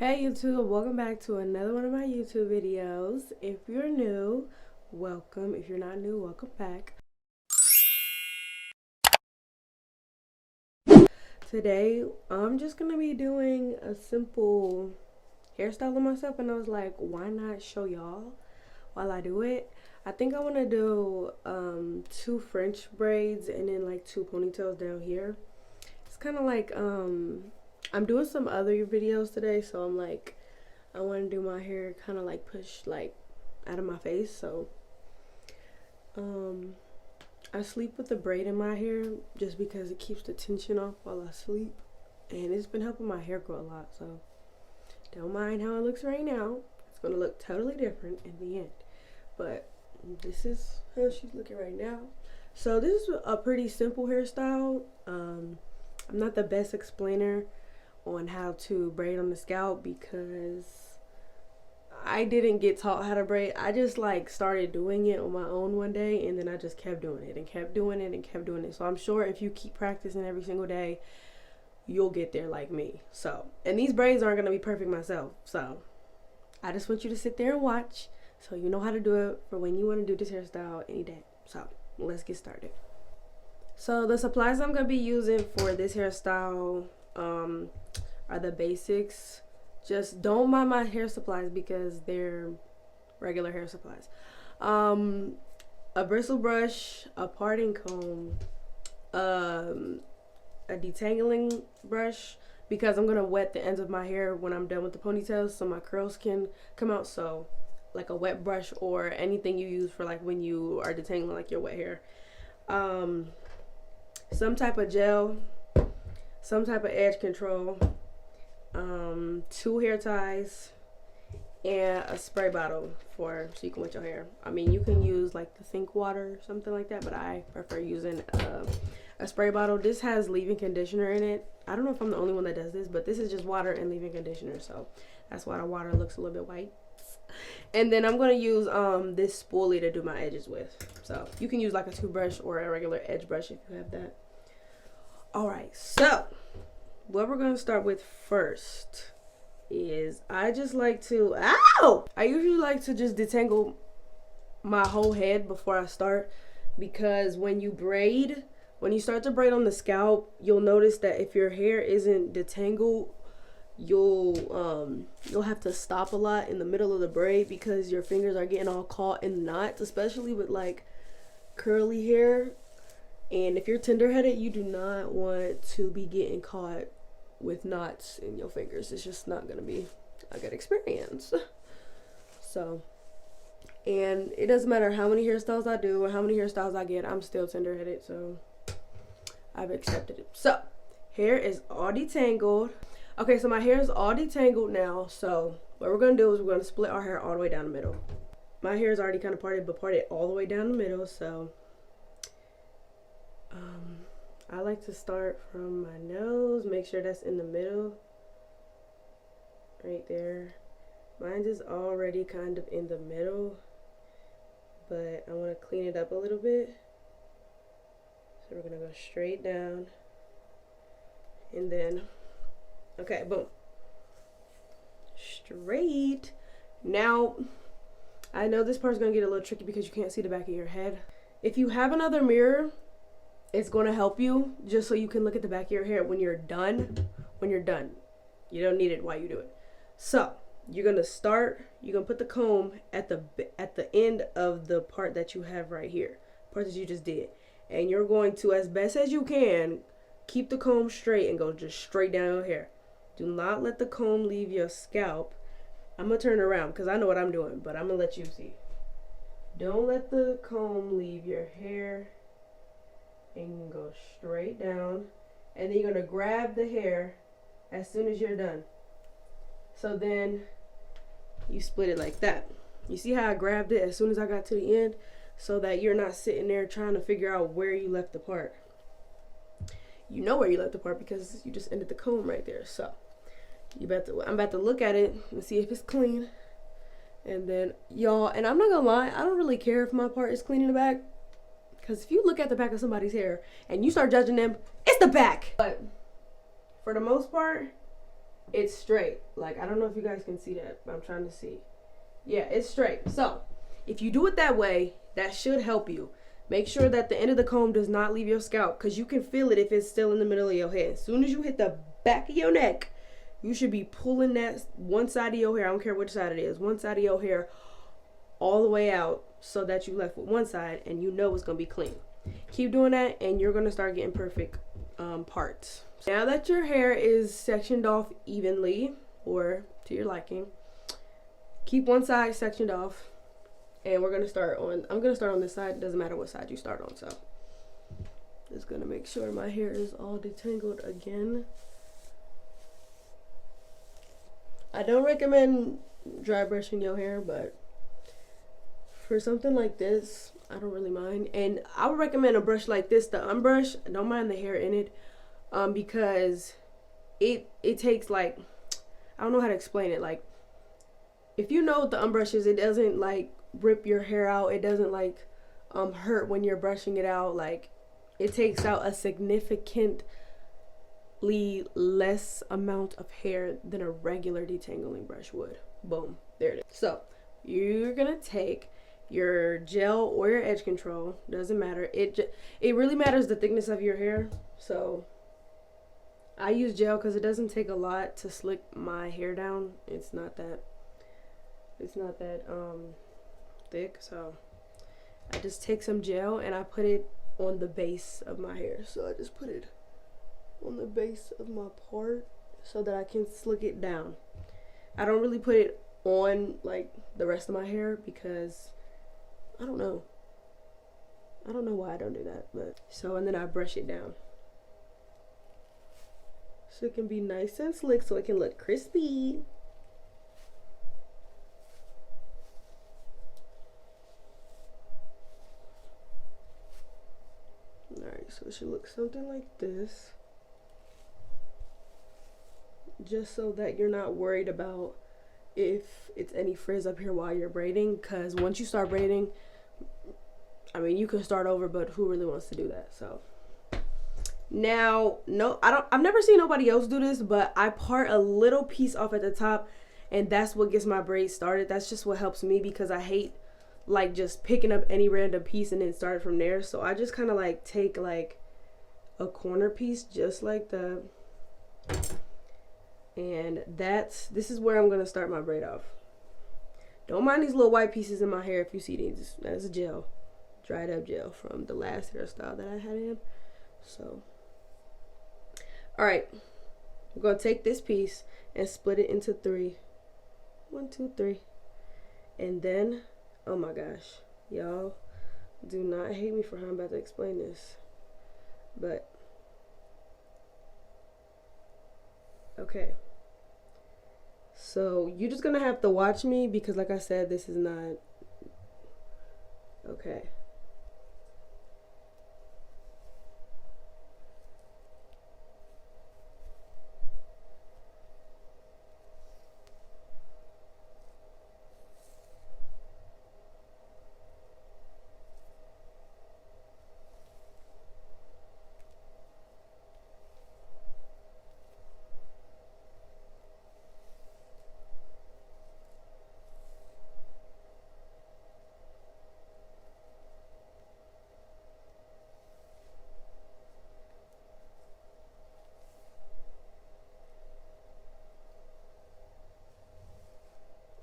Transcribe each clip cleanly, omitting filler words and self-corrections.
Hey YouTube, welcome back to another one of my YouTube videos. If you're new, welcome. If you're not new, welcome back. Today, I'm just going to be doing a simple hairstyle of myself, and I was like, why not show y'all while I do it? I think I want to do 2 French braids and then like 2 ponytails down here. It's kind of like, I'm doing some other videos today, so I'm like, I want to do my hair kind of like push like out of my face. So I sleep with the braid in my hair just because it keeps the tension off while I sleep, and it's been helping my hair grow a lot. So don't mind how it looks right now. It's gonna look totally different in the end, but this is how she's looking right now. So this is a pretty simple hairstyle. I'm not the best explainer on how to braid on the scalp because I didn't get taught how to braid. I just like started doing it on my own one day, and then I just kept doing it and kept doing it and kept doing it. So I'm sure if you keep practicing every single day, you'll get there like me. So, and these braids aren't gonna be perfect myself, so I just want you to sit there and watch so you know how to do it for when you want to do this hairstyle any day. So let's get started. So the supplies I'm gonna be using for this hairstyle are the basics. Just don't buy my hair supplies because they're regular hair supplies. A bristle brush, a parting comb, a detangling brush, because I'm gonna wet the ends of my hair when I'm done with the ponytails so my curls can come out. So like a wet brush or anything you use for like when you are detangling like your wet hair. Some type of gel, some type of edge control, 2 hair ties, and a spray bottle so you can wet your hair. I mean, you can use like the sink water or something like that, but I prefer using a spray bottle. This has leave-in conditioner in it. I don't know if I'm the only one that does this, but this is just water and leave-in conditioner, so that's why the water looks a little bit white. And then I'm going to use this spoolie to do my edges with. So you can use like a toothbrush or a regular edge brush if you have that. Alright, so what we're going to start with first is I just like to, I usually like to just detangle my whole head before I start, because when you start to braid on the scalp, you'll notice that if your hair isn't detangled, you'll have to stop a lot in the middle of the braid because your fingers are getting all caught in knots, especially with like curly hair. And if you're tender-headed, you do not want to be getting caught with knots in your fingers. It's just not gonna be a good experience. So, and it doesn't matter how many hairstyles I do or how many hairstyles I get, I'm still tender-headed, so I've accepted it. So, hair is all detangled. Okay, so my hair is all detangled now, so what we're gonna do is we're gonna split our hair all the way down the middle. My hair is already kind of parted, but parted all the way down the middle, so I like to start from my nose, make sure that's in the middle, right there. Mine is already kind of in the middle, but I want to clean it up a little bit. So we're gonna go straight down, and then, okay, boom, straight. Now, I know this part's gonna get a little tricky because you can't see the back of your head. If you have another mirror, it's going to help you just so you can look at the back of your hair when you're done. You don't need it while you do it. So you're going to put the comb at the end of the part that you have right here, part that you just did. And you're going to, as best as you can, keep the comb straight and go just straight down your hair. Do not let the comb leave your scalp. I'm going to turn around because I know what I'm doing, but I'm going to let you see. Don't let the comb leave your hair. And you can go straight down, and then you're going to grab the hair as soon as you're done. So then you split it like that. You see how I grabbed it as soon as I got to the end, so that you're not sitting there trying to figure out where you left the part. You know where you left the part because you just ended the comb right there. So I'm about to look at it and see if it's clean. And then y'all, and I'm not gonna lie, I don't really care if my part is clean in the back. Because if you look at the back of somebody's hair and you start judging them, it's the back. But for the most part, it's straight. Like, I don't know if you guys can see that, but I'm trying to see. Yeah, it's straight. So if you do it that way, that should help you. Make sure that the end of the comb does not leave your scalp, because you can feel it if it's still in the middle of your head. As soon as you hit the back of your neck, you should be pulling that one side of your hair, I don't care which side it is, one side of your hair all the way out, so that you left with one side and you know it's going to be clean. Keep doing that and you're going to start getting perfect parts. Now that your hair is sectioned off evenly, or to your liking, keep one side sectioned off. And we're going to start on, I'm going to start on this side. It doesn't matter what side you start on. So just going to make sure my hair is all detangled again. I don't recommend dry brushing your hair, but for something like this, I don't really mind. And I would recommend a brush like this, the unbrush. Don't mind the hair in it, because it takes, like, I don't know how to explain it. Like, if you know what the unbrush is, it doesn't like rip your hair out. It doesn't like hurt when you're brushing it out. Like, it takes out a significantly less amount of hair than a regular detangling brush would. Boom, there it is. So you're gonna take your gel or your edge control, doesn't matter. It really matters the thickness of your hair. So I use gel because it doesn't take a lot to slick my hair down. It's not that thick. So I just take some gel and I put it on the base of my hair. So I just put it on the base of my part so that I can slick it down. I don't really put it on like the rest of my hair because I don't know why I don't do that. But so, and then I brush it down so it can be nice and slick, so it can look crispy. Alright, so it should look something like this, just so that you're not worried about if it's any frizz up here while you're braiding, because once you start braiding, I mean, you can start over, but who really wants to do that? So now, no, I've never seen nobody else do this, but I part a little piece off at the top, and that's what gets my braid started. That's just what helps me, because I hate like just picking up any random piece and then start from there. So I just kind of like take like a corner piece just like that, and this is where I'm gonna start my braid off. Don't mind these little white pieces in my hair. If you see these, that's gel, dried up gel from the last hairstyle that I had in. So all right, we're gonna take this piece and split it into 3. 1, 2, 3. And then, oh my gosh, y'all do not hate me for how I'm about to explain this, but okay, so you're just gonna have to watch me, because like I said, this is not okay.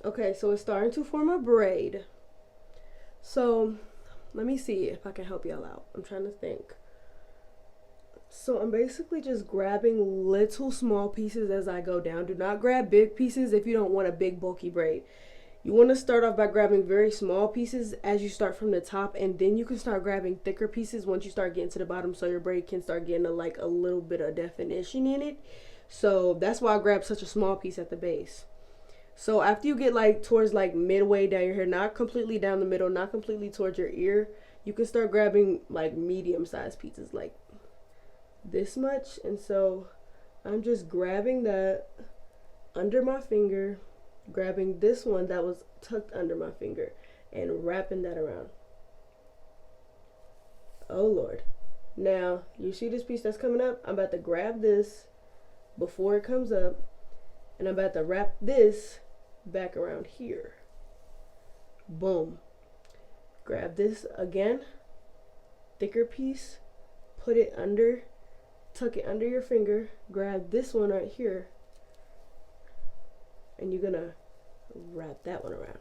Okay, so it's starting to form a braid. So let me see if I can help y'all out. I'm trying to think. So I'm basically just grabbing little small pieces as I go down. Do not grab big pieces if you don't want a big bulky braid. You want to start off by grabbing very small pieces as you start from the top, and then you can start grabbing thicker pieces once you start getting to the bottom, so your braid can start getting a little bit of definition in it. So that's why I grab such a small piece at the base. So after you get like towards like midway down your hair, not completely down the middle, not completely towards your ear, you can start grabbing like medium sized pieces like this much. And so I'm just grabbing that under my finger, grabbing this one that was tucked under my finger, and wrapping that around. Oh Lord. Now you see this piece that's coming up? I'm about to grab this before it comes up, And I'm about to wrap this back around here. Boom. Grab this again, thicker piece, put it under, tuck it under your finger, grab this one right here, and you're gonna wrap that one around.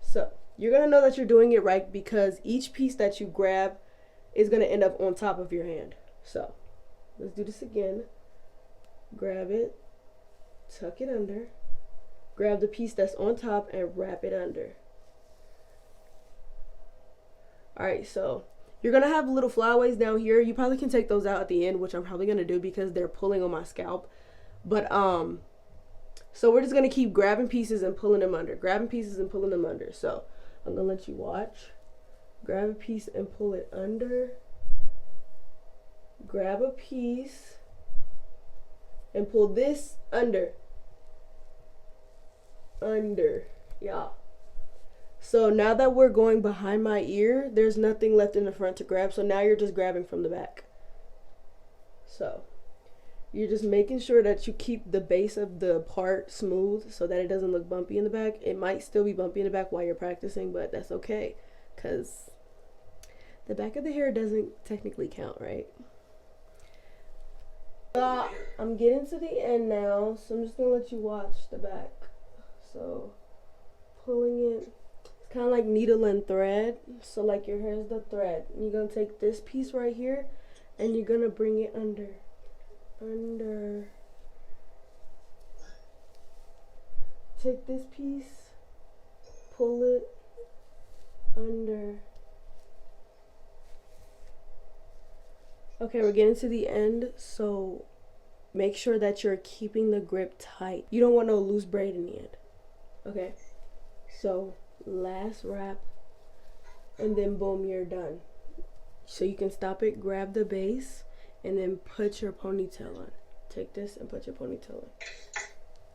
So you're gonna know that you're doing it right because each piece that you grab is gonna end up on top of your hand. So let's do this again. Grab it, tuck it under, grab the piece that's on top and wrap it under. Alright, so you're gonna have little flyaways down here. You probably can take those out at the end, which I'm probably gonna do because they're pulling on my scalp. But so we're just gonna keep grabbing pieces and pulling them under, grabbing pieces and pulling them under. So I'm gonna let you watch. Grab a piece and pull it under. Grab a piece and pull this under. Yeah. So now that we're going behind my ear, there's nothing left in the front to grab. So now you're just grabbing from the back. So you're just making sure that you keep the base of the part smooth so that it doesn't look bumpy in the back. It might still be bumpy in the back while you're practicing, but that's okay because the back of the hair doesn't technically count, right? I'm getting to the end now, so I'm just gonna let you watch the back. So pulling it, it's kind of like needle and thread. So like your hair is the thread. And you're gonna take this piece right here and you're gonna bring it under. Take this piece, pull it under. Okay, we're getting to the end, so make sure that you're keeping the grip tight. You don't want no loose braid in the end. Okay, so last wrap, and then boom, you're done. So you can stop it, grab the base, and then put your ponytail on. Take this and put your ponytail on.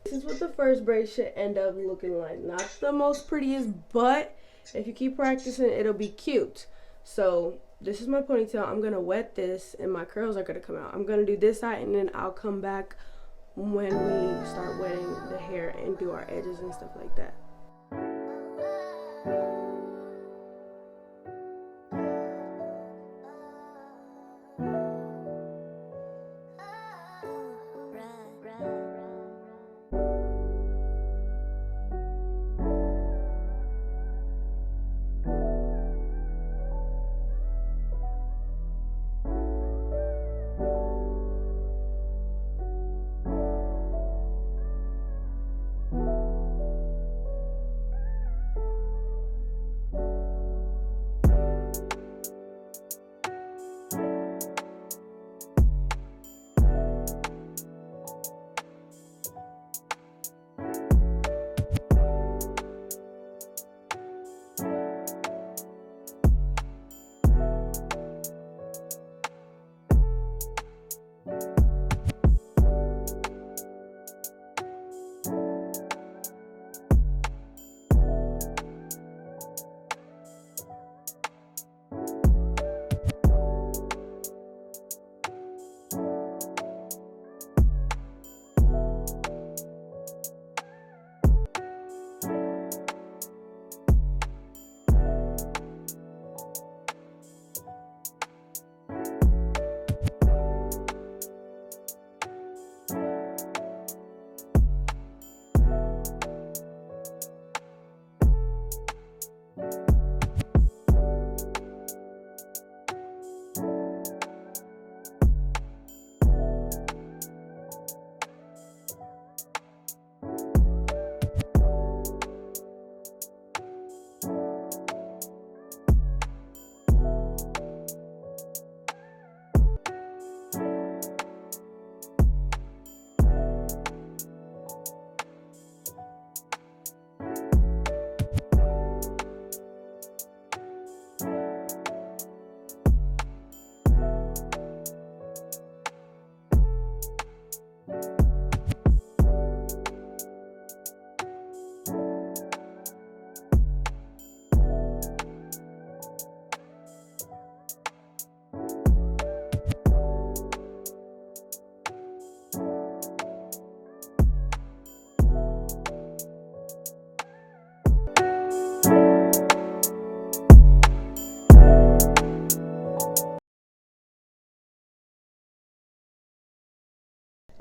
This is what the first braid should end up looking like. Not the most prettiest, but if you keep practicing, it'll be cute. So this is my ponytail. I'm gonna wet this and my curls are gonna come out. I'm gonna do this side and then I'll come back when we start wetting the hair and do our edges and stuff like that.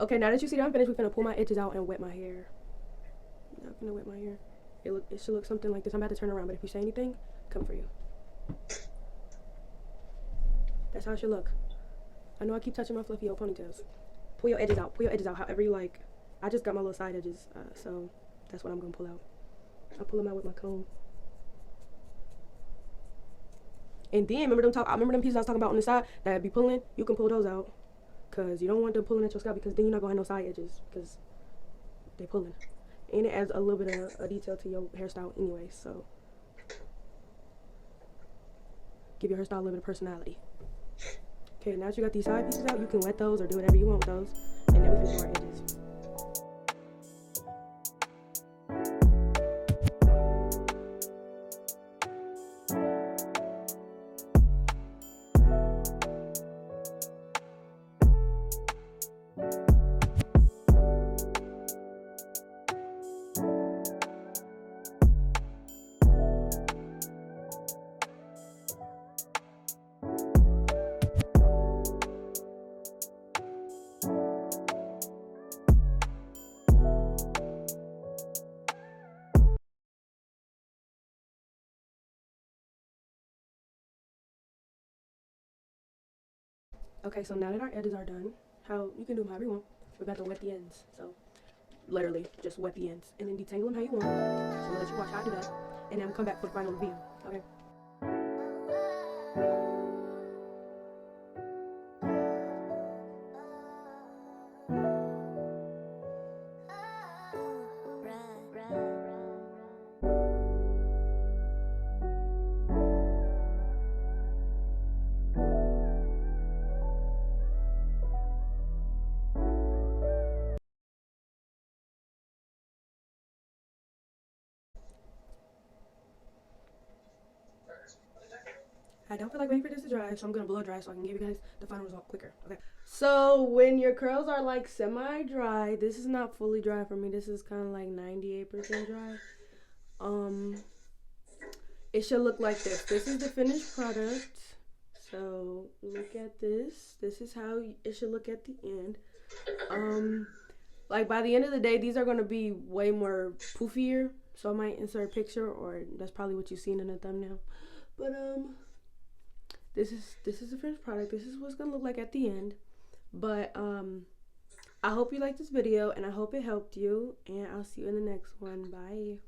Okay, now that you see that I'm finished, we're gonna pull my edges out and wet my hair. Now I'm gonna wet my hair. It should look something like this. I'm about to turn around, but if you say anything, come for you. That's how it should look. I know I keep touching my fluffy old ponytails. Pull your edges out. Pull your edges out however you like. I just got my little side edges, so that's what I'm gonna pull out. I'll pull them out with my comb. And then remember them pieces I was talking about on the side that I'd be pulling? You can pull those out. Cause you don't want them pulling at your scalp, because then you're not gonna have no side edges because they pulling. And it adds a little bit of a detail to your hairstyle anyway, so give your hairstyle a little bit of personality. Okay, now that you got these side pieces out, you can wet those or do whatever you want with those. And then we can do our edges. Okay, so now that our edges are done, how you can do them however you want. We're about to wet the ends. So literally just wet the ends and then detangle them how you want. So we'll let you watch how I do that. And then we'll come back for the final review. Okay. I don't feel like waiting for this to dry, so I'm gonna blow dry so I can give you guys the final result quicker. Okay. So when your curls are like semi-dry, this is not fully dry for me. This is kind of like 98% dry. It should look like this. This is the finished product. So look at this. This is how it should look at the end. Like by the end of the day, these are gonna be way more poofier. So I might insert a picture, or that's probably what you've seen in the thumbnail. But this is the finished product. This is what's gonna look like at the end. But I hope you liked this video, and I hope it helped you, and I'll see you in the next one. Bye.